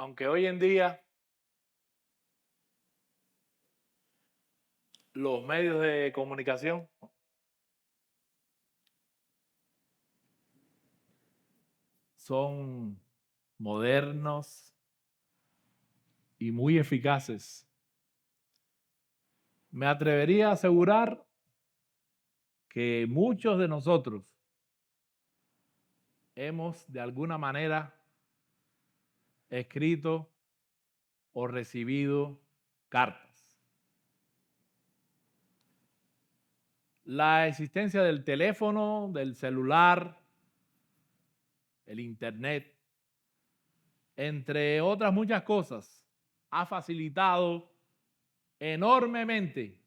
Aunque hoy en día los medios de comunicación son modernos y muy eficaces, me atrevería a asegurar que muchos de nosotros hemos de alguna manera escrito o recibido cartas. La existencia del teléfono, del celular, el internet, entre otras muchas cosas, ha facilitado enormemente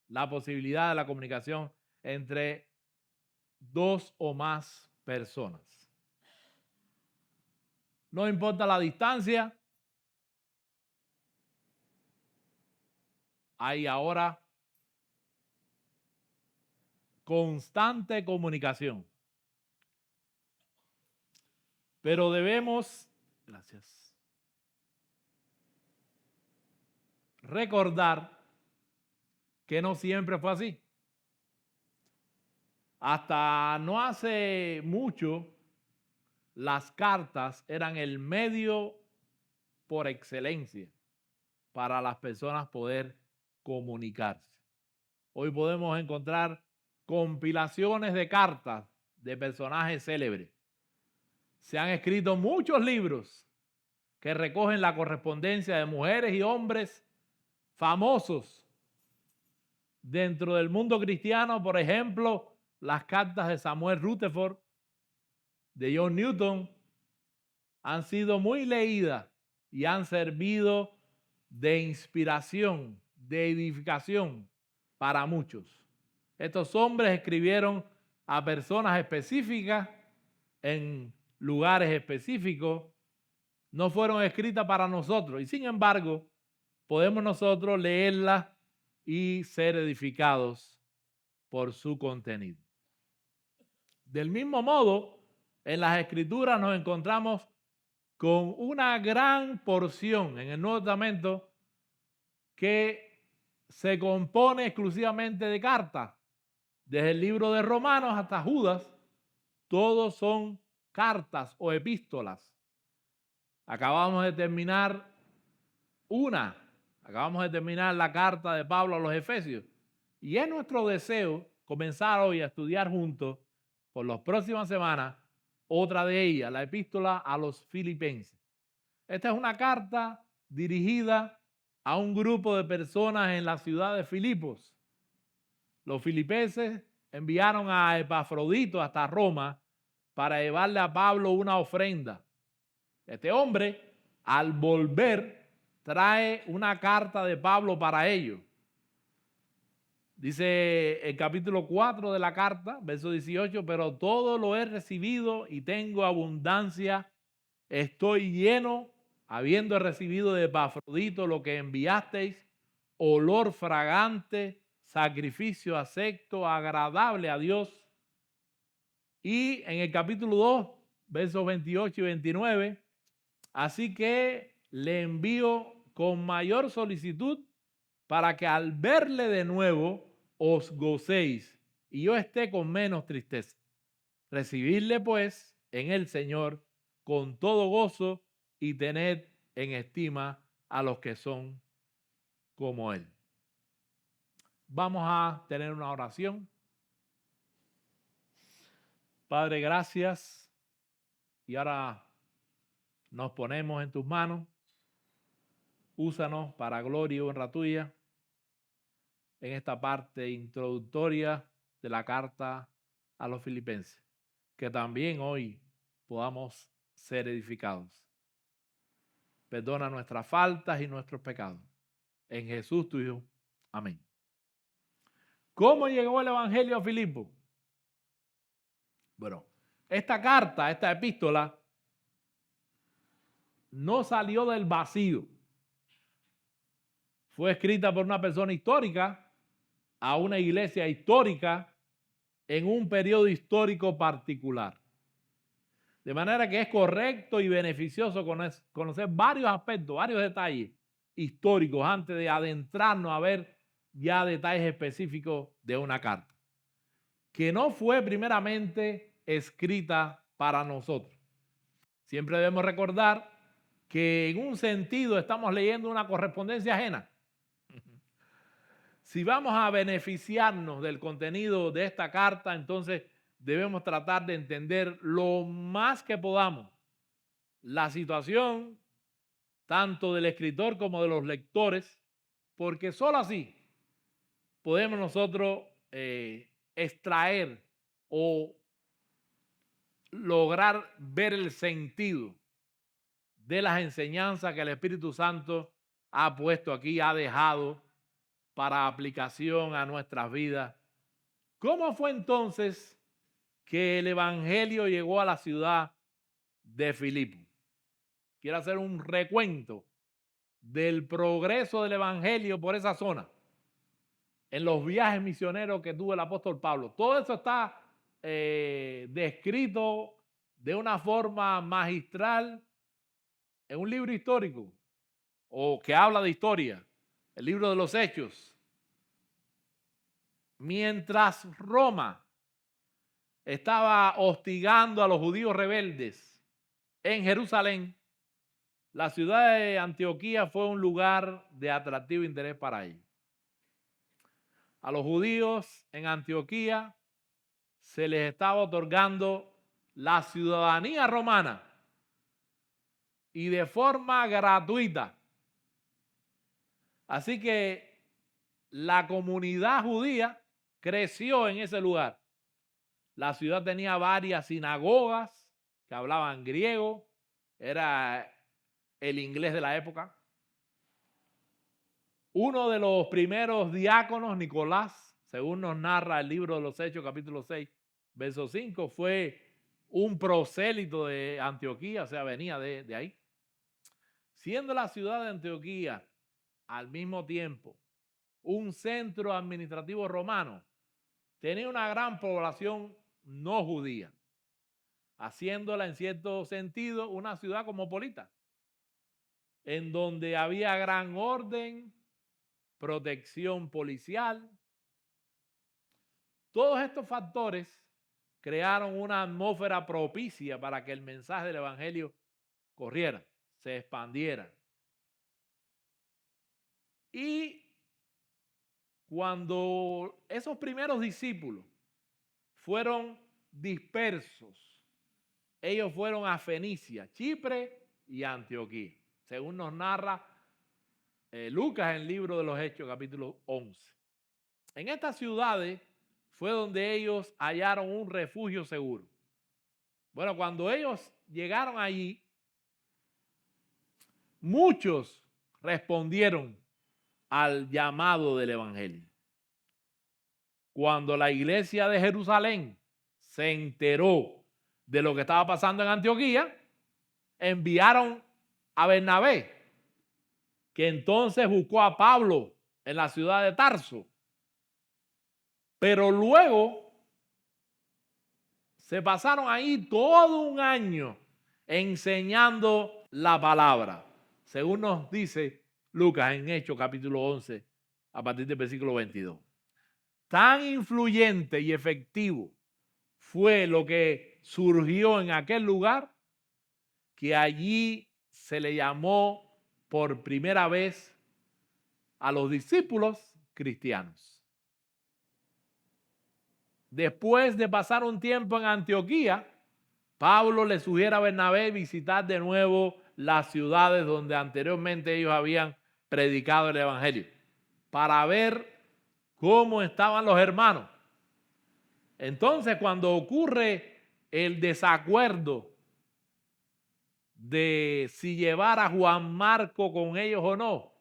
la posibilidad de la comunicación entre dos o más personas. No importa la distancia, hay ahora constante comunicación. Pero debemos, recordar que no siempre fue así. Hasta no hace mucho, las cartas eran el medio por excelencia para las personas poder comunicarse. Hoy podemos encontrar compilaciones de cartas de personajes célebres. Se han escrito muchos libros que recogen la correspondencia de mujeres y hombres famosos dentro del mundo cristiano. Por ejemplo, las cartas de Samuel Rutherford, de John Newton, han sido muy leídas y han servido de inspiración, de edificación para muchos. Estos hombres escribieron a personas específicas en lugares específicos, no fueron escritas para nosotros y sin embargo podemos nosotros leerlas y ser edificados por su contenido. Del mismo modo, en las Escrituras nos encontramos con una gran porción en el Nuevo Testamento que se compone exclusivamente de cartas. Desde el libro de Romanos hasta Judas, todos son cartas o epístolas. Acabamos de terminar la carta de Pablo a los Efesios. Y es nuestro deseo comenzar hoy a estudiar juntos por las próximas semanas otra de ellas, la epístola a los Filipenses. Esta es una carta dirigida a un grupo de personas en la ciudad de Filipos. Los filipenses enviaron a Epafrodito hasta Roma para llevarle a Pablo una ofrenda. Este hombre, al volver, trae una carta de Pablo para ellos. Dice el capítulo 4 de la carta, verso 18, pero todo lo he recibido y tengo abundancia, estoy lleno, habiendo recibido de Epafrodito lo que enviasteis, olor fragante, sacrificio acepto, agradable a Dios. Y en el capítulo 2, versos 28 y 29, así que le envío con mayor solicitud para que al verle de nuevo os gocéis y yo esté con menos tristeza. Recibidle pues en el Señor con todo gozo y tened en estima a los que son como Él. Vamos a tener una oración. Padre, gracias. Y ahora nos ponemos en tus manos. Úsanos para gloria y honra tuya en esta parte introductoria de la carta a los Filipenses. Que también hoy podamos ser edificados. Perdona nuestras faltas y nuestros pecados. En Jesús tu Hijo. Amén. ¿Cómo llegó el Evangelio a Filipos? Bueno, esta carta, esta epístola, no salió del vacío. Fue escrita por una persona histórica a una iglesia histórica en un periodo histórico particular. De manera que es correcto y beneficioso conocer varios aspectos, varios detalles históricos antes de adentrarnos a ver ya detalles específicos de una carta, que no fue primeramente escrita para nosotros. Siempre debemos recordar que en un sentido estamos leyendo una correspondencia ajena. Si vamos a beneficiarnos del contenido de esta carta, entonces debemos tratar de entender lo más que podamos la situación tanto del escritor como de los lectores, porque solo así podemos nosotros extraer o lograr ver el sentido de las enseñanzas que el Espíritu Santo ha puesto aquí, ha dejado para aplicación a nuestras vidas. ¿Cómo fue entonces que el Evangelio llegó a la ciudad de Filipo? Quiero hacer un recuento del progreso del Evangelio por esa zona, en los viajes misioneros que tuvo el apóstol Pablo. Todo eso está descrito de una forma magistral en un libro histórico o que habla de historia, el libro de los Hechos. Mientras Roma estaba hostigando a los judíos rebeldes en Jerusalén, la ciudad de Antioquía fue un lugar de atractivo interés para ellos. A los judíos en Antioquía se les estaba otorgando la ciudadanía romana y de forma gratuita. Así que la comunidad judía creció en ese lugar. La ciudad tenía varias sinagogas que hablaban griego, era el inglés de la época. Uno de los primeros diáconos, Nicolás, según nos narra el libro de los Hechos, capítulo 6, verso 5, fue un prosélito de Antioquía, o sea, venía de ahí. Siendo la ciudad de Antioquía al mismo tiempo un centro administrativo romano, tenía una gran población no judía, haciéndola en cierto sentido una ciudad cosmopolita, en donde había gran orden, protección policial. Todos estos factores crearon una atmósfera propicia para que el mensaje del Evangelio corriera, se expandiera. Y cuando esos primeros discípulos fueron dispersos, ellos fueron a Fenicia, Chipre y Antioquía, según nos narra Lucas en el libro de los Hechos, capítulo 11. En estas ciudades fue donde ellos hallaron un refugio seguro. Bueno, cuando ellos llegaron allí, muchos respondieron al llamado del Evangelio. Cuando la iglesia de Jerusalén se enteró de lo que estaba pasando en Antioquía, enviaron a Bernabé, que entonces buscó a Pablo en la ciudad de Tarso. Pero luego se pasaron ahí todo un año enseñando la palabra, según nos dice Lucas en Hechos capítulo 11, a partir del versículo 22. Tan influyente y efectivo fue lo que surgió en aquel lugar que allí se le llamó por primera vez a los discípulos cristianos. Después de pasar un tiempo en Antioquía, Pablo le sugiere a Bernabé visitar de nuevo las ciudades donde anteriormente ellos habían predicado el Evangelio, para ver cómo estaban los hermanos. Entonces, cuando ocurre el desacuerdo de si llevar a Juan Marco con ellos o no,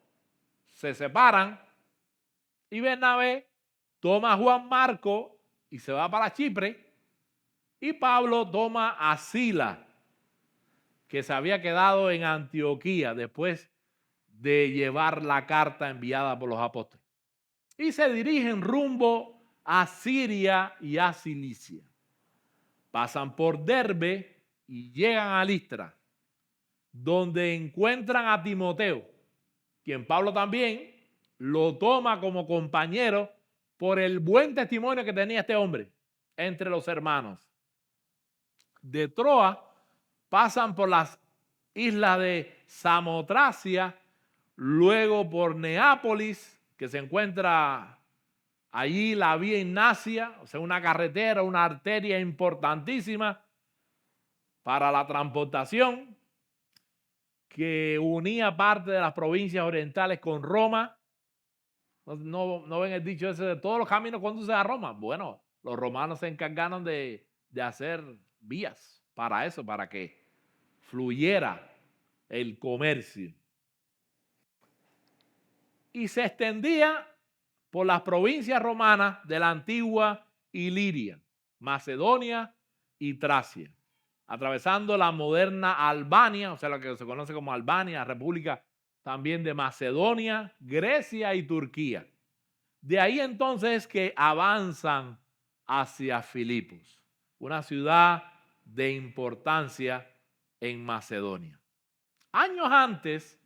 se separan y Bernabé toma a Juan Marco y se va para Chipre, y Pablo toma a Silas, que se había quedado en Antioquía después de llevar la carta enviada por los apóstoles, y se dirigen rumbo a Siria y a Cilicia. Pasan por Derbe y llegan a Listra, donde encuentran a Timoteo, quien Pablo también lo toma como compañero por el buen testimonio que tenía este hombre entre los hermanos. De Troa pasan por las islas de Samotracia, luego por Neápolis, que se encuentra allí la vía Ignacia, o sea, una carretera, una arteria importantísima para la transportación, que unía parte de las provincias orientales con Roma. No ven el dicho ese de todos los caminos conducen a Roma. Bueno, los romanos se encargaron de hacer vías para eso, para que fluyera el comercio. Y se extendía por las provincias romanas de la antigua Iliria, Macedonia y Tracia, atravesando la moderna Albania, o sea, lo que se conoce como Albania, República también de Macedonia, Grecia y Turquía. De ahí entonces que avanzan hacia Filipos, una ciudad de importancia en Macedonia. Años antes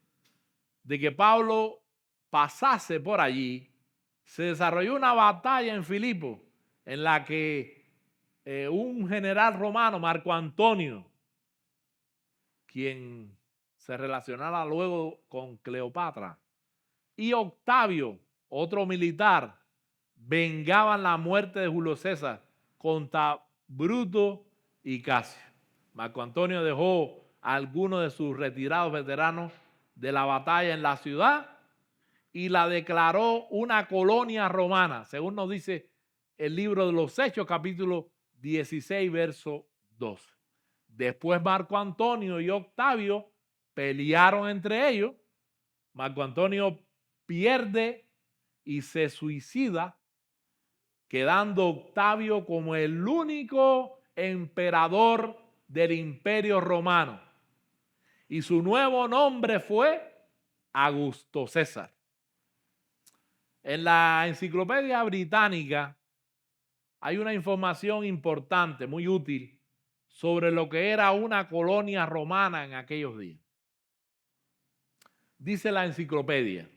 de que Pablo pasase por allí, se desarrolló una batalla en Filipos en la que un general romano, Marco Antonio, quien se relacionara luego con Cleopatra, y Octavio, otro militar, vengaban la muerte de Julio César contra Bruto y Casio. Marco Antonio dejó a algunos de sus retirados veteranos de la batalla en la ciudad y la declaró una colonia romana, según nos dice el libro de los Hechos, capítulo 16, verso 2. Después Marco Antonio y Octavio pelearon entre ellos. Marco Antonio pierde y se suicida, quedando Octavio como el único emperador del Imperio Romano. Y su nuevo nombre fue Augusto César. En la Enciclopedia Británica hay una información importante, muy útil, sobre lo que era una colonia romana en aquellos días. Dice la enciclopedia: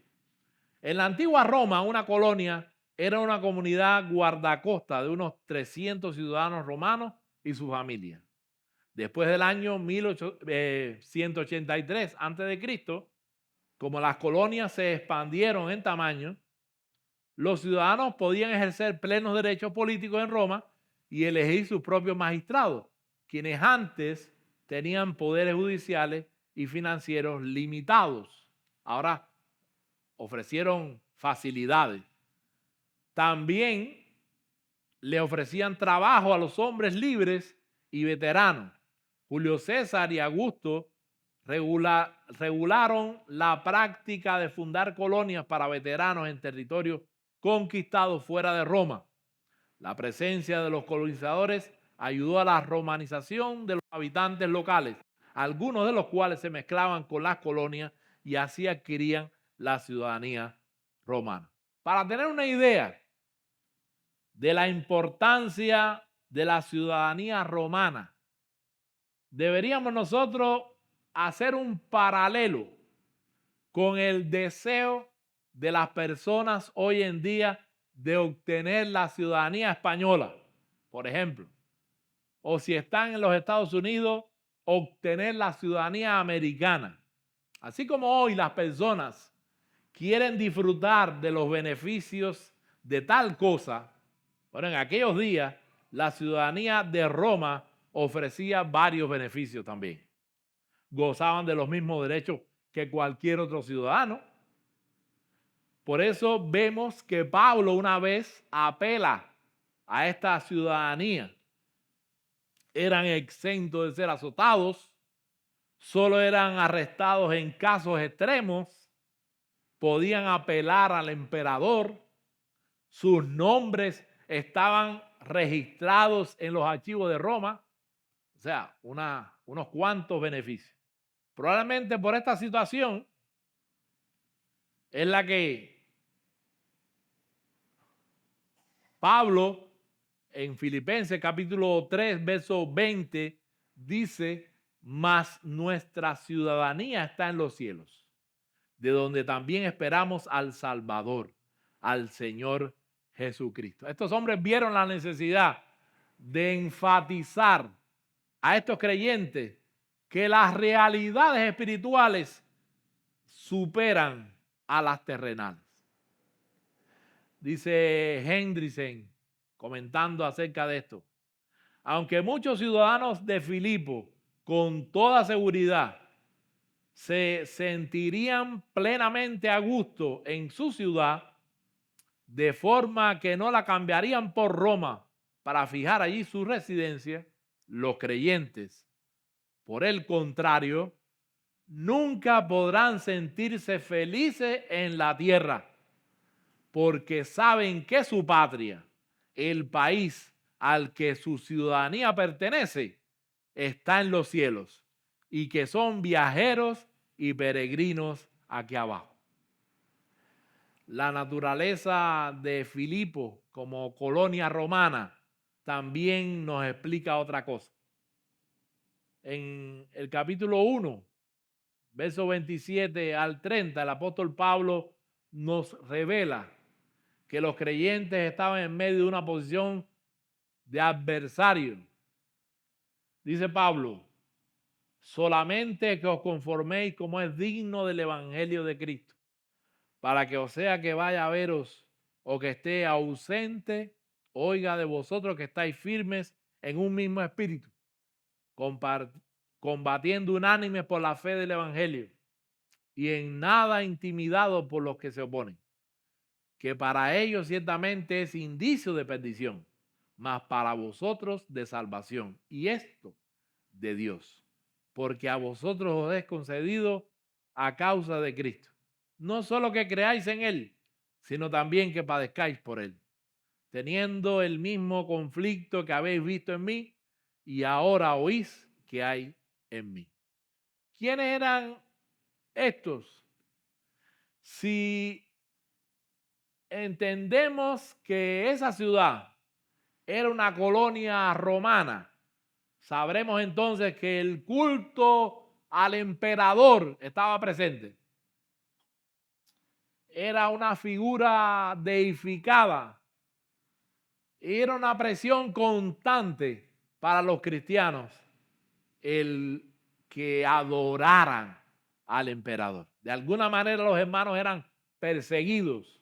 en la antigua Roma, una colonia era una comunidad guardacosta de unos 300 ciudadanos romanos y sus familias. Después del año 1183 a.C., como las colonias se expandieron en tamaño, los ciudadanos podían ejercer plenos derechos políticos en Roma y elegir sus propios magistrados, quienes antes tenían poderes judiciales y financieros limitados. Ahora ofrecieron facilidades. También le ofrecían trabajo a los hombres libres y veteranos. Julio César y Augusto regularon la práctica de fundar colonias para veteranos en territorios conquistados fuera de Roma. La presencia de los colonizadores ayudó a la romanización de los habitantes locales, algunos de los cuales se mezclaban con las colonias y así adquirían la ciudadanía romana. Para tener una idea de la importancia de la ciudadanía romana, deberíamos nosotros hacer un paralelo con el deseo de las personas hoy en día de obtener la ciudadanía española, por ejemplo, o si están en los Estados Unidos, obtener la ciudadanía americana. Así como hoy las personas quieren disfrutar de los beneficios de tal cosa, bueno, en aquellos días la ciudadanía de Roma ofrecía varios beneficios también. Gozaban de los mismos derechos que cualquier otro ciudadano. Por eso vemos que Pablo una vez apela a esta ciudadanía. Eran exentos de ser azotados, solo eran arrestados en casos extremos, podían apelar al emperador, sus nombres estaban registrados en los archivos de Roma, o sea, unos cuantos beneficios. Probablemente por esta situación es la que Pablo en Filipenses capítulo 3, verso 20 dice, mas nuestra ciudadanía está en los cielos, de donde también esperamos al Salvador, al Señor Jesucristo. Estos hombres vieron la necesidad de enfatizar a estos creyentes que las realidades espirituales superan a las terrenales. Dice Hendrickson, comentando acerca de esto, aunque muchos ciudadanos de Filipo con toda seguridad se sentirían plenamente a gusto en su ciudad, de forma que no la cambiarían por Roma para fijar allí su residencia, los creyentes, por el contrario, nunca podrán sentirse felices en la tierra, porque saben que su patria, el país al que su ciudadanía pertenece, está en los cielos y que son viajeros y peregrinos aquí abajo. La naturaleza de Filipo como colonia romana también nos explica otra cosa. En el capítulo 1, verso 27 al 30, el apóstol Pablo nos revela que los creyentes estaban en medio de una posición de adversario. Dice Pablo, solamente que os conforméis como es digno del evangelio de Cristo, para que o sea que vaya a veros o que esté ausente, oiga de vosotros que estáis firmes en un mismo espíritu, combatiendo unánimes por la fe del evangelio y en nada intimidados por los que se oponen, que para ellos ciertamente es indicio de perdición, mas para vosotros de salvación, y esto de Dios, porque a vosotros os es concedido a causa de Cristo, no solo que creáis en Él, sino también que padezcáis por Él, teniendo el mismo conflicto que habéis visto en mí y ahora oís que hay en mí. ¿Quiénes eran estos? Si entendemos que esa ciudad era una colonia romana, sabremos entonces que el culto al emperador estaba presente. Era una figura deificada. Era una presión constante para los cristianos el que adoraran al emperador. De alguna manera los hermanos eran perseguidos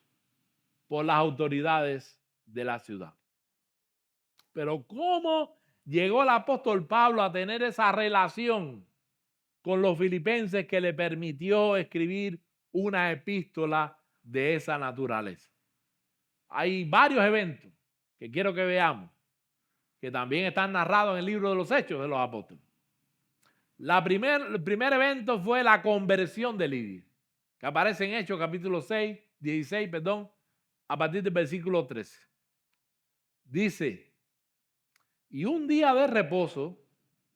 por las autoridades de la ciudad. Pero ¿cómo llegó el apóstol Pablo a tener esa relación con los filipenses que le permitió escribir una epístola de esa naturaleza? Hay varios eventos que quiero que veamos, que también están narrados en el libro de los Hechos de los Apóstoles. El primer evento fue la conversión de Lidia, que aparece en Hechos capítulo 16, a partir del versículo 13. Dice, y un día de reposo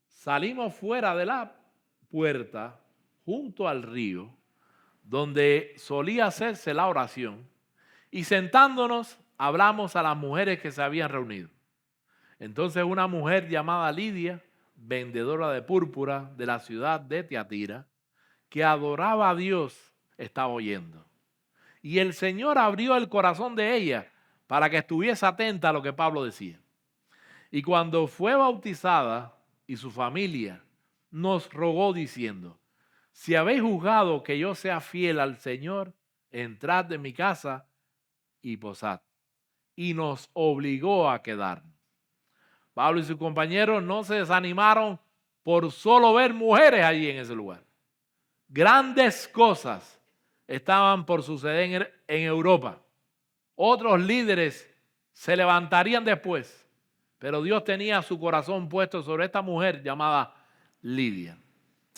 salimos fuera de la puerta junto al río, donde solía hacerse la oración, y sentándonos hablamos a las mujeres que se habían reunido. Entonces una mujer llamada Lidia, vendedora de púrpura de la ciudad de Tiatira, que adoraba a Dios, estaba oyendo. Y el Señor abrió el corazón de ella para que estuviese atenta a lo que Pablo decía. Y cuando fue bautizada y su familia, nos rogó diciendo, si habéis juzgado que yo sea fiel al Señor, entrad en mi casa y posad. Y nos obligó a quedarnos. Pablo y sus compañeros no se desanimaron por solo ver mujeres allí en ese lugar. Grandes cosas estaban por suceder en Europa. Otros líderes se levantarían después, pero Dios tenía su corazón puesto sobre esta mujer llamada Lidia.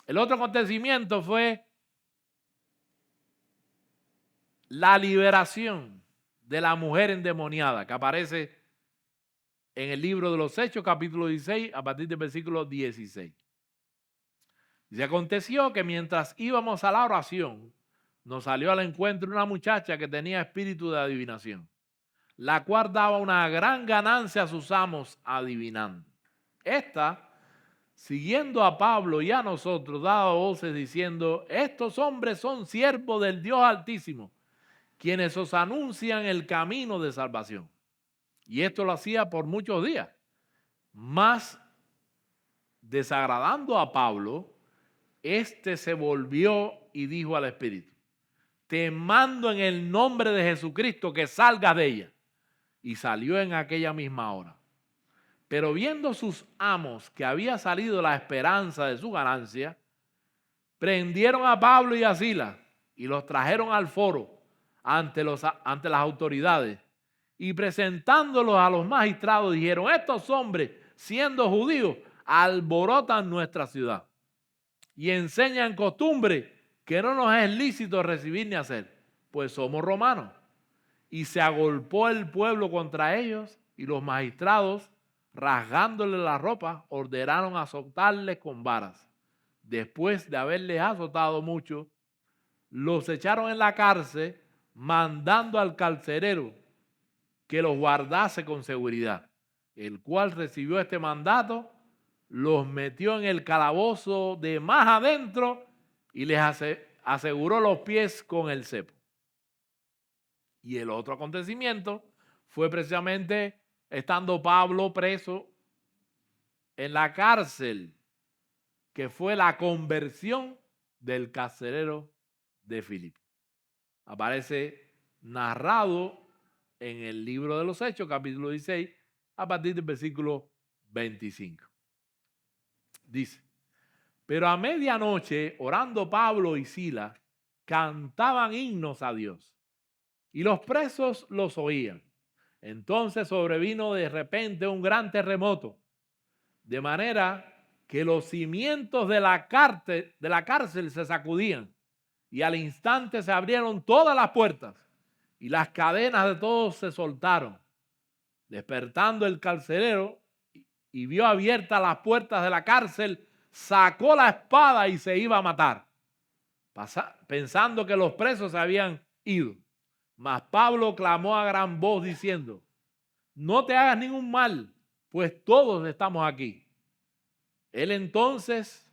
El otro acontecimiento fue la liberación de la mujer endemoniada, que aparece en el libro de los Hechos, capítulo 16, a partir del versículo 16. Y aconteció que mientras íbamos a la oración, nos salió al encuentro una muchacha que tenía espíritu de adivinación, la cual daba una gran ganancia a sus amos adivinando. Esta siguiendo a Pablo y a nosotros, daba voces diciendo: estos hombres son siervos del Dios Altísimo, quienes os anuncian el camino de salvación. Y esto lo hacía por muchos días. Mas, desagradando a Pablo, este se volvió y dijo al Espíritu: te mando en el nombre de Jesucristo que salgas de ella. Y salió en aquella misma hora. Pero viendo sus amos que había salido la esperanza de su ganancia, prendieron a Pablo y a Silas y los trajeron al foro ante las autoridades, y presentándolos a los magistrados dijeron: estos hombres, siendo judíos, alborotan nuestra ciudad y enseñan costumbre que no nos es lícito recibir ni hacer, pues somos romanos. Y se agolpó el pueblo contra ellos, y los magistrados, rasgándole la ropa, ordenaron azotarles con varas. Después de haberles azotado mucho, los echaron en la cárcel, mandando al carcelero que los guardase con seguridad, el cual recibió este mandato, los metió en el calabozo de más adentro y les aseguró los pies con el cepo. Y el otro acontecimiento fue precisamente estando Pablo preso en la cárcel, que fue la conversión del carcelero de Filipo. Aparece narrado en el libro de los Hechos, capítulo 16, a partir del versículo 25. Dice: pero a medianoche, orando Pablo y Silas, cantaban himnos a Dios, y los presos los oían. Entonces sobrevino de repente un gran terremoto, de manera que los cimientos de la cárcel se sacudían, y al instante se abrieron todas las puertas, y las cadenas de todos se soltaron. Despertando el carcelero y vio abiertas las puertas de la cárcel, sacó la espada y se iba a matar, pensando que los presos se habían ido. Mas Pablo clamó a gran voz diciendo: no te hagas ningún mal, pues todos estamos aquí. Él entonces,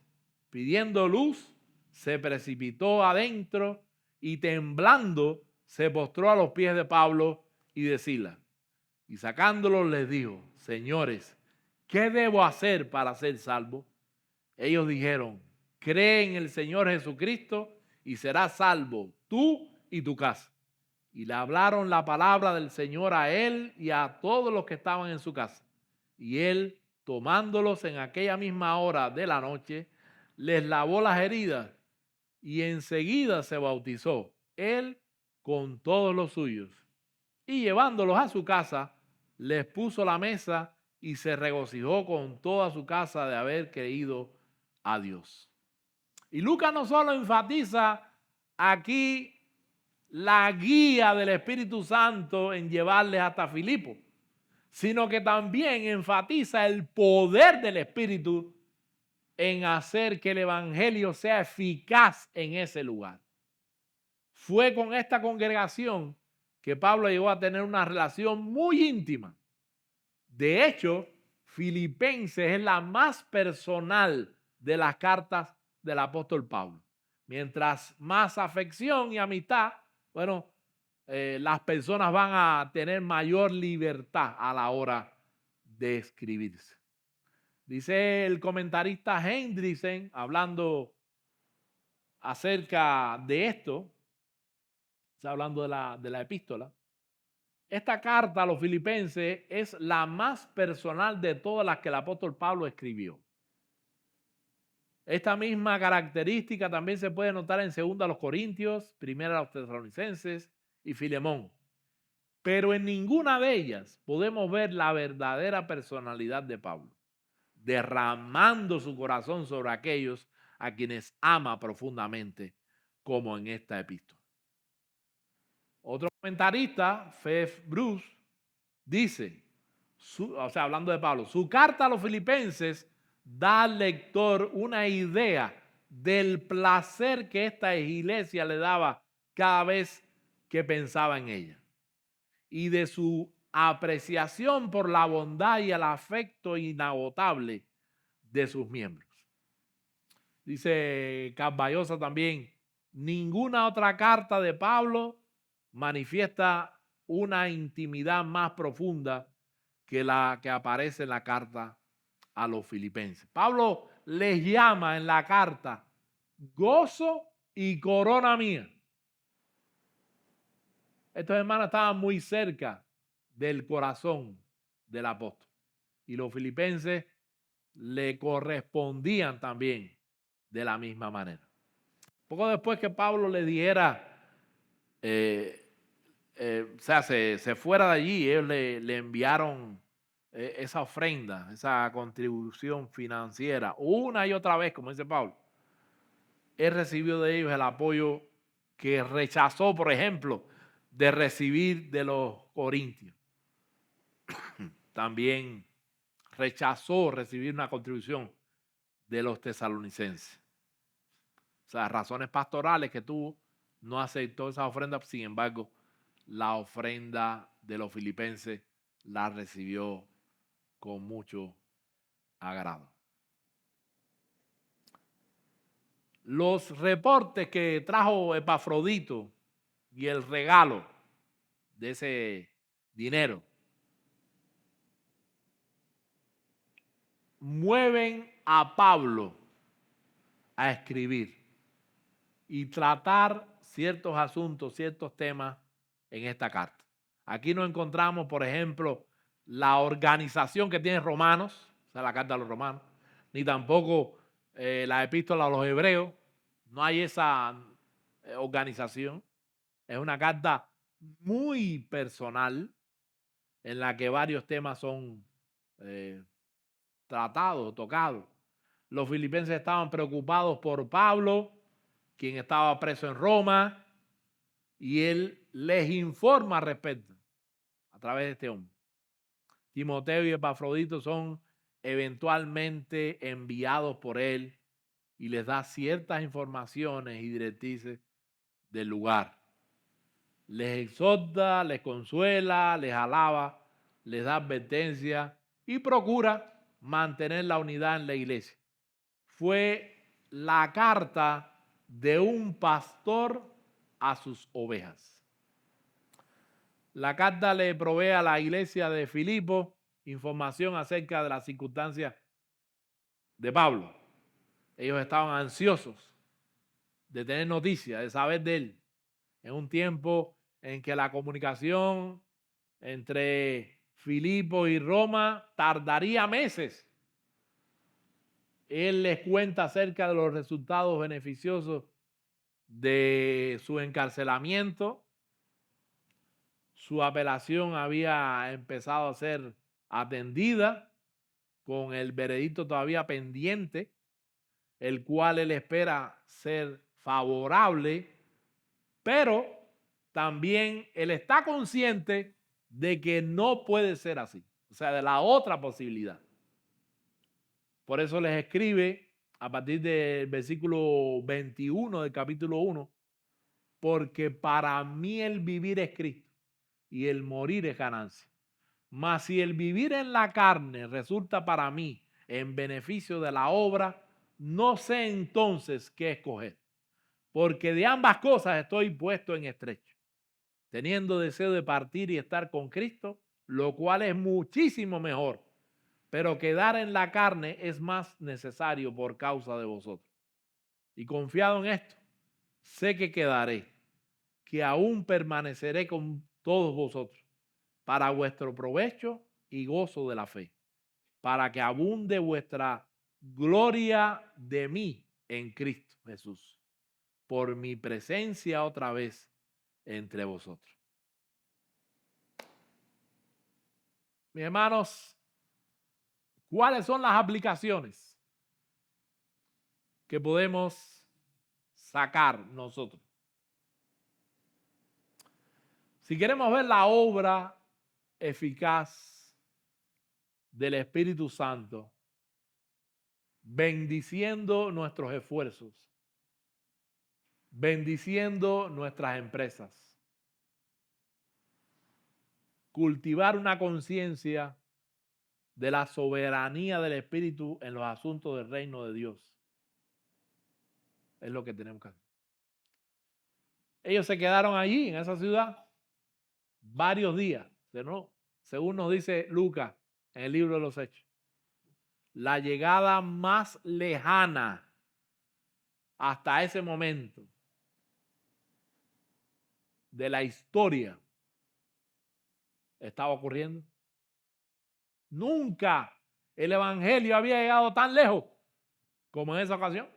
pidiendo luz, se precipitó adentro y temblando se postró a los pies de Pablo y de Silas. Y sacándolos les dijo: señores, ¿qué debo hacer para ser salvo? Ellos dijeron: cree en el Señor Jesucristo y serás salvo tú y tu casa. Y le hablaron la palabra del Señor a él y a todos los que estaban en su casa. Y él, tomándolos en aquella misma hora de la noche, les lavó las heridas y enseguida se bautizó, él con todos los suyos. Y llevándolos a su casa, les puso la mesa y se regocijó con toda su casa de haber creído a Dios. Y Lucas no solo enfatiza aquí la guía del Espíritu Santo en llevarles hasta Filipo, sino que también enfatiza el poder del Espíritu en hacer que el Evangelio sea eficaz en ese lugar. Fue con esta congregación que Pablo llegó a tener una relación muy íntima. De hecho, Filipenses es la más personal de las cartas del apóstol Pablo. Mientras más afección y amistad, las personas van a tener mayor libertad a la hora de escribirse. Dice el comentarista Hendrickson, hablando acerca de esto, está hablando de la epístola: esta carta a los filipenses es la más personal de todas las que el apóstol Pablo escribió. Esta misma característica también se puede notar en 2 Corintios, 1 Tesalonicenses y Filemón. Pero en ninguna de ellas podemos ver la verdadera personalidad de Pablo, derramando su corazón sobre aquellos a quienes ama profundamente, como en esta epístola. Otro comentarista, F. Bruce, dice, hablando de Pablo, su carta a los filipenses da al lector una idea del placer que esta iglesia le daba cada vez que pensaba en ella, y de su apreciación por la bondad y el afecto inagotable de sus miembros. Dice Caballosa también, ninguna otra carta de Pablo manifiesta una intimidad más profunda que la que aparece en la carta a los filipenses. Pablo les llama en la carta gozo y corona mía. Estos hermanos estaban muy cerca del corazón del apóstol y los filipenses le correspondían también de la misma manera. Poco después que Pablo le dijera, se fuera de allí, ellos le enviaron esa ofrenda, esa contribución financiera, una y otra vez, como dice Pablo. Él recibió de ellos el apoyo que rechazó, por ejemplo, de recibir de los corintios. También rechazó recibir una contribución de los tesalonicenses. O sea, razones pastorales que tuvo, no aceptó esa ofrenda. Sin embargo, la ofrenda de los filipenses la recibió con mucho agrado. Los reportes que trajo Epafrodito y el regalo de ese dinero mueven a Pablo a escribir y tratar ciertos asuntos, ciertos temas en esta carta. Aquí no encontramos, por ejemplo, la organización que tiene Romanos, o sea, la carta a los romanos, ni tampoco la epístola a los hebreos. No hay esa organización. Es una carta muy personal en la que varios temas son tratados, tocados. Los filipenses estaban preocupados por Pablo, quien estaba preso en Roma, y él les informa al respecto a través de este hombre. Timoteo y Epafrodito son eventualmente enviados por él y les da ciertas informaciones y directrices del lugar. Les exhorta, les consuela, les alaba, les da advertencia y procura mantener la unidad en la iglesia. Fue la carta de un pastor a sus ovejas. La carta le provee a la iglesia de Filipo información acerca de las circunstancias de Pablo. Ellos estaban ansiosos de tener noticias, de saber de él. En un tiempo en que la comunicación entre Filipo y Roma tardaría meses. Él les cuenta acerca de los resultados beneficiosos de su encarcelamiento. Su apelación había empezado a ser atendida con el veredicto todavía pendiente, el cual él espera ser favorable, pero también él está consciente de que no puede ser así, o sea, de la otra posibilidad. Por eso les escribe a partir del versículo 21 del capítulo 1, porque para mí el vivir es Cristo y el morir es ganancia. Mas si el vivir en la carne resulta para mí en beneficio de la obra, no sé entonces qué escoger, porque de ambas cosas estoy puesto en estrecho, teniendo deseo de partir y estar con Cristo, lo cual es muchísimo mejor, pero quedar en la carne es más necesario por causa de vosotros. Y confiado en esto, sé que quedaré, que aún permaneceré con todos vosotros, para vuestro provecho y gozo de la fe, para que abunde vuestra gloria de mí en Cristo Jesús, por mi presencia otra vez entre vosotros. Mis hermanos, ¿cuáles son las aplicaciones que podemos sacar nosotros? Si queremos ver la obra eficaz del Espíritu Santo, bendiciendo nuestros esfuerzos, bendiciendo nuestras empresas, cultivar una conciencia de la soberanía del Espíritu en los asuntos del reino de Dios. Es lo que tenemos que hacer. Ellos se quedaron allí, en esa ciudad, varios días, ¿no? Según nos dice Lucas en el libro de los Hechos. La llegada más lejana hasta ese momento de la historia estaba ocurriendo. Nunca el evangelio había llegado tan lejos como en esa ocasión.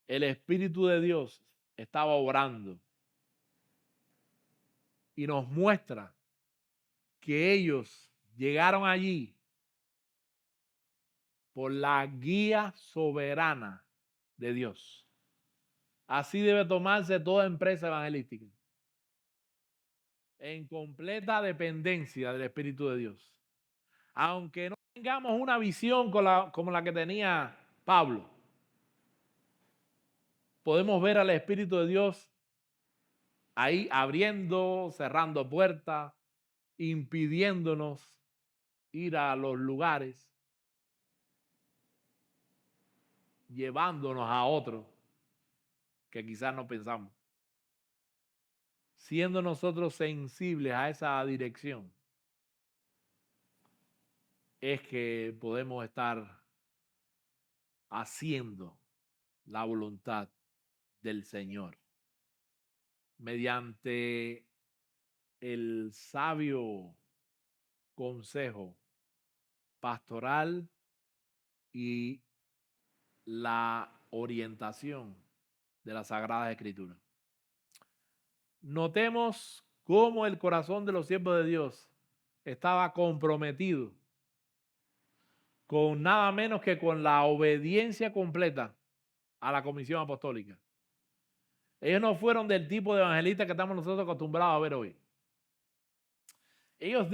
El Espíritu de Dios estaba obrando y nos muestra que ellos llegaron allí por la guía soberana de Dios. Así debe tomarse toda empresa evangelística, en completa dependencia del Espíritu de Dios. Aunque no tengamos una visión como la que tenía Pablo, podemos ver al Espíritu de Dios ahí abriendo, cerrando puertas, impidiéndonos ir a los lugares, llevándonos a otros que quizás no pensamos. Siendo nosotros sensibles a esa dirección, es que podemos estar haciendo la voluntad del Señor mediante el sabio consejo pastoral y la orientación de las Sagradas Escrituras. Notemos cómo el corazón de los siervos de Dios estaba comprometido con nada menos que con la obediencia completa a la comisión apostólica. Ellos no fueron del tipo de evangelistas que estamos nosotros acostumbrados a ver hoy. Ellos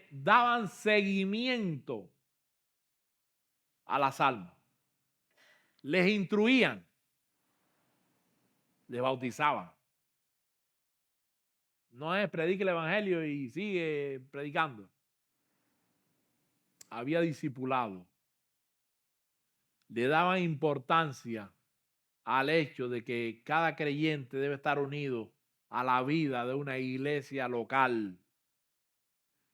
daban seguimiento a las almas. Les instruían, les bautizaban. No es predique el evangelio y sigue predicando. Había discipulado. Le daban importancia al hecho de que cada creyente debe estar unido a la vida de una iglesia local.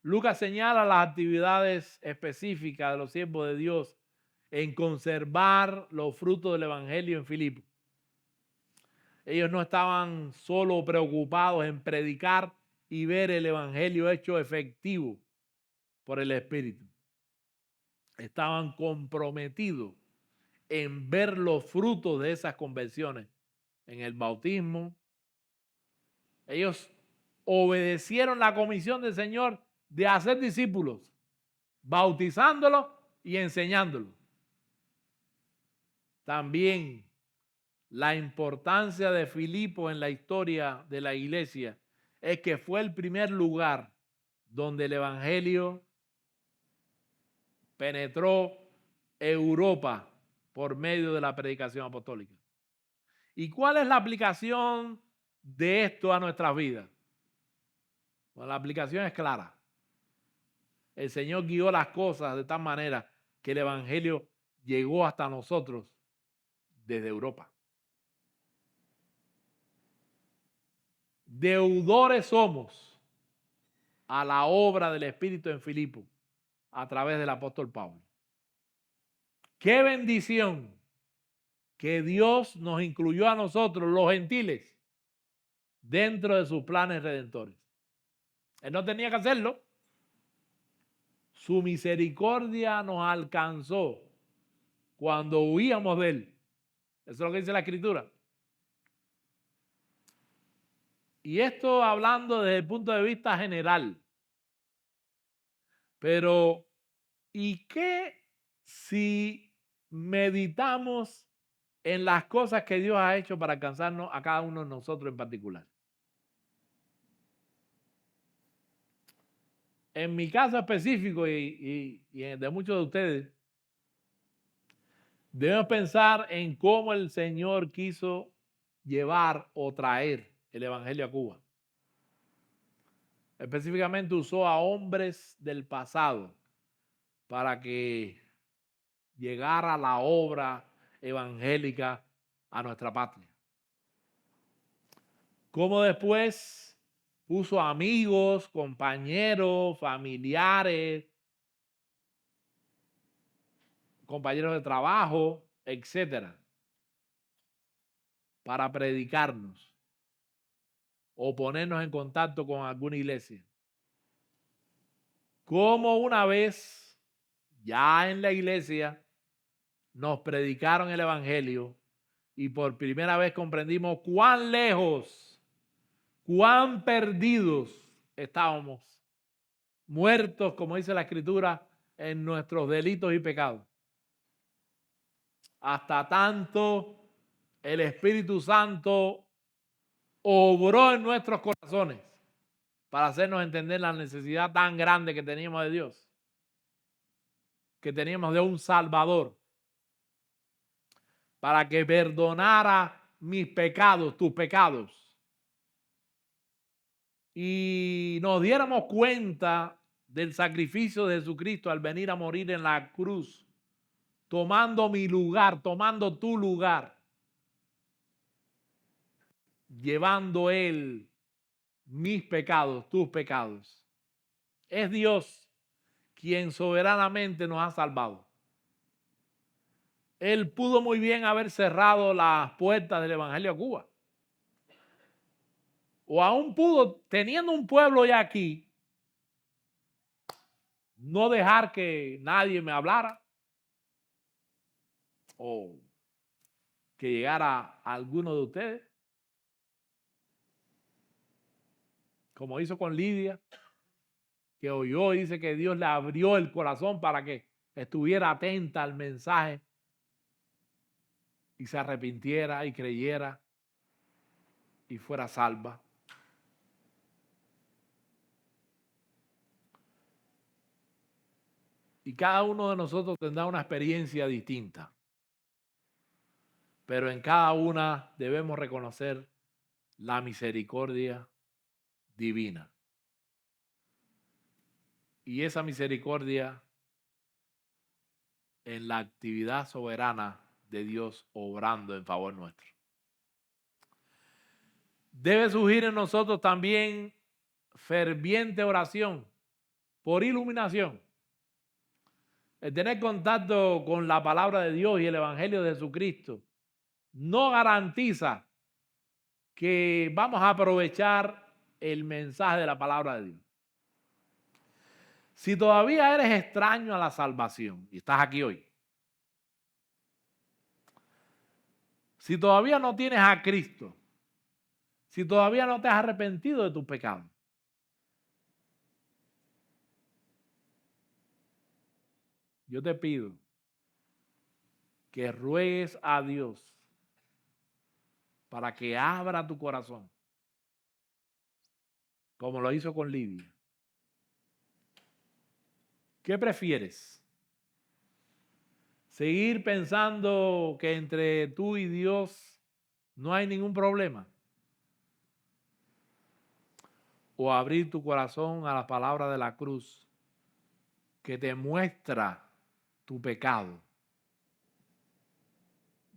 Lucas señala las actividades específicas de los siervos de Dios en conservar los frutos del evangelio en Filipo. Ellos no estaban solo preocupados en predicar y ver el evangelio hecho efectivo por el Espíritu. Estaban comprometidos en ver los frutos de esas conversiones en el bautismo. Ellos obedecieron la comisión del Señor de hacer discípulos, bautizándolos y enseñándolos. También la importancia de Filipo en la historia de la iglesia es que fue el primer lugar donde el evangelio penetró Europa por medio de la predicación apostólica. ¿Y cuál es la aplicación de esto a nuestras vidas? Bueno, la aplicación es clara. El Señor guió las cosas de tal manera que el evangelio llegó hasta nosotros desde Europa. Deudores somos a la obra del Espíritu en Filipo a través del apóstol Pablo. Qué bendición que Dios nos incluyó a nosotros, los gentiles, dentro de sus planes redentores. Él no tenía que hacerlo. Su misericordia nos alcanzó cuando huíamos de él. Eso es lo que dice la Escritura. Y esto hablando desde el punto de vista general. Pero, ¿y qué si meditamos en las cosas que Dios ha hecho para alcanzarnos a cada uno de nosotros en particular? En mi caso específico y de muchos de ustedes, debemos pensar en cómo el Señor quiso llevar o traer el evangelio a Cuba. Específicamente usó a hombres del pasado para que llegara la obra evangélica a nuestra patria. Como después puso amigos, compañeros, familiares, compañeros de trabajo, etcétera, para predicarnos o ponernos en contacto con alguna iglesia. Como una vez, ya en la iglesia, nos predicaron el evangelio y por primera vez comprendimos cuán lejos, cuán perdidos estábamos, muertos, como dice la Escritura, en nuestros delitos y pecados. Hasta tanto el Espíritu Santo obró en nuestros corazones para hacernos entender la necesidad tan grande que teníamos de Dios, que teníamos de un Salvador, para que perdonara mis pecados, tus pecados, y nos diéramos cuenta del sacrificio de Jesucristo al venir a morir en la cruz, tomando mi lugar, tomando tu lugar, llevando Él mis pecados, tus pecados. Es Dios quien soberanamente nos ha salvado. Él pudo muy bien haber cerrado las puertas del Evangelio a Cuba. O aún pudo, teniendo un pueblo ya aquí, no dejar que nadie me hablara o que llegara a alguno de ustedes, como hizo con Lidia, que oyó y dice que Dios le abrió el corazón para que estuviera atenta al mensaje y se arrepintiera y creyera y fuera salva. Y cada uno de nosotros tendrá una experiencia distinta. Pero en cada una debemos reconocer la misericordia divina. Y esa misericordia en la actividad soberana de Dios obrando en favor nuestro. Debe surgir en nosotros también ferviente oración por iluminación. El tener contacto con la palabra de Dios y el Evangelio de Jesucristo no garantiza que vamos a aprovechar el mensaje de la palabra de Dios. Si todavía eres extraño a la salvación y estás aquí hoy, si todavía no tienes a Cristo, si todavía no te has arrepentido de tus pecados, yo te pido que ruegues a Dios para que abra tu corazón, como lo hizo con Lidia. ¿Qué prefieres? ¿Seguir pensando que entre tú y Dios no hay ningún problema? ¿O abrir tu corazón a la palabra de la cruz que te muestra tu pecado,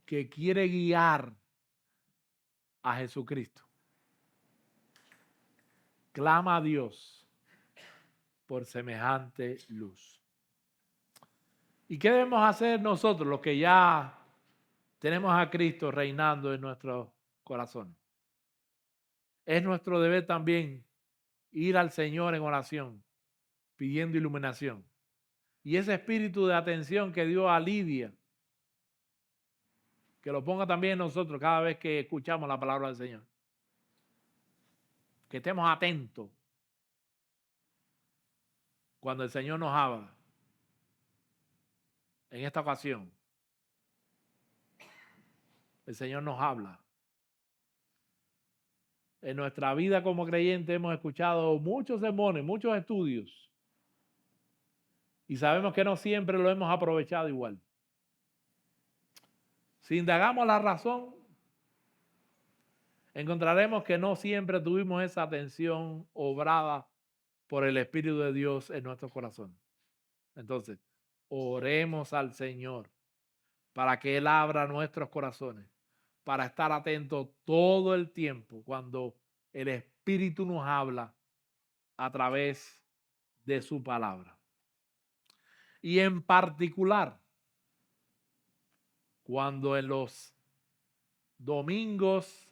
que quiere guiar a Jesucristo? Clama a Dios por semejante luz. ¿Y qué debemos hacer nosotros, los que ya tenemos a Cristo reinando en nuestro corazón? Es nuestro deber también ir al Señor en oración, pidiendo iluminación. Y ese espíritu de atención que dio a Lidia, que lo ponga también en nosotros cada vez que escuchamos la palabra del Señor. Que estemos atentos cuando el Señor nos habla. En esta ocasión, el Señor nos habla. En nuestra vida como creyentes hemos escuchado muchos sermones, muchos estudios. Y sabemos que no siempre lo hemos aprovechado igual. Si indagamos la razón, encontraremos que no siempre tuvimos esa atención obrada por el Espíritu de Dios en nuestro corazón. Entonces, oremos al Señor para que Él abra nuestros corazones, para estar atentos todo el tiempo cuando el Espíritu nos habla a través de su palabra. Y en particular, cuando en los domingos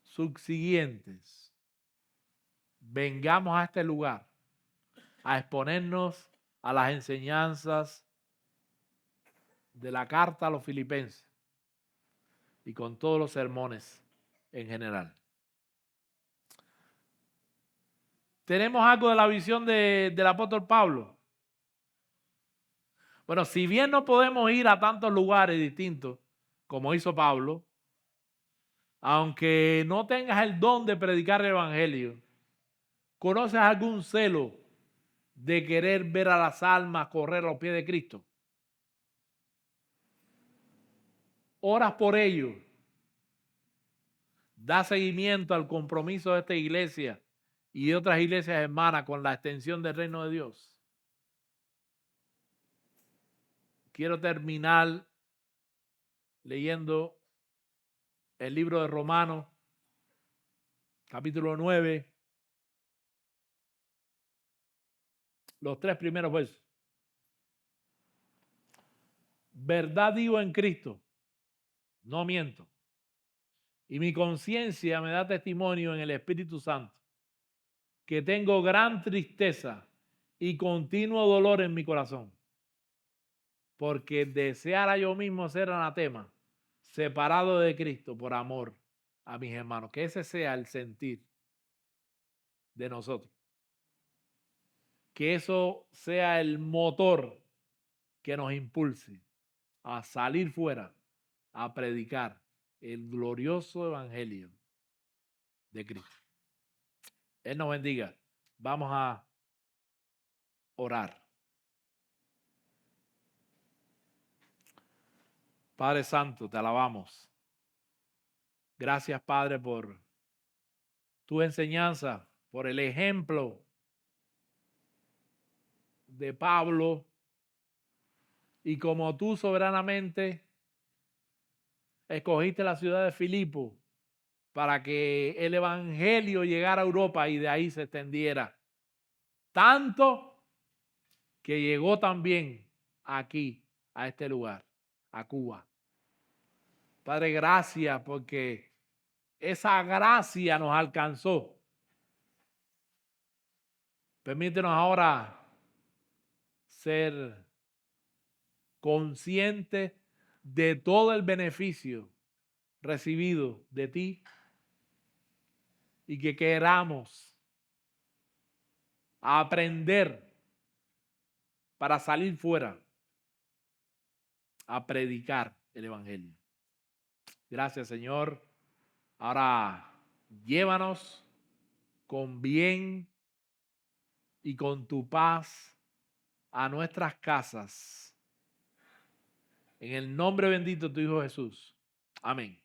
subsiguientes vengamos a este lugar a exponernos a las enseñanzas de la carta a los filipenses y con todos los sermones en general. ¿Tenemos algo de la visión del apóstol Pablo? Bueno, si bien no podemos ir a tantos lugares distintos como hizo Pablo, aunque no tengas el don de predicar el evangelio, ¿conoces algún celo de querer ver a las almas correr a los pies de Cristo? Oras por ello. Da seguimiento al compromiso de esta iglesia y de otras iglesias hermanas con la extensión del reino de Dios. Quiero terminar leyendo el libro de Romanos, capítulo 9, los 3 primeros versos. Verdad digo en Cristo, no miento. Y mi conciencia me da testimonio en el Espíritu Santo, que tengo gran tristeza y continuo dolor en mi corazón, porque deseara yo mismo ser anatema, separado de Cristo por amor a mis hermanos. Que ese sea el sentir de nosotros. Que eso sea el motor que nos impulse a salir fuera, a predicar el glorioso evangelio de Cristo. Él nos bendiga. Vamos a orar. Padre Santo, te alabamos. Gracias, Padre, por tu enseñanza, por el ejemplo de Pablo y como tú soberanamente escogiste la ciudad de Filipo para que el evangelio llegara a Europa y de ahí se extendiera. Tanto que llegó también aquí, a este lugar, a Cuba. Padre, gracias porque esa gracia nos alcanzó. Permítenos ahora ser conscientes de todo el beneficio recibido de ti y que queramos aprender para salir fuera a predicar el evangelio. Gracias, Señor. Ahora llévanos con bien y con tu paz a nuestras casas. En el nombre bendito de tu Hijo Jesús. Amén.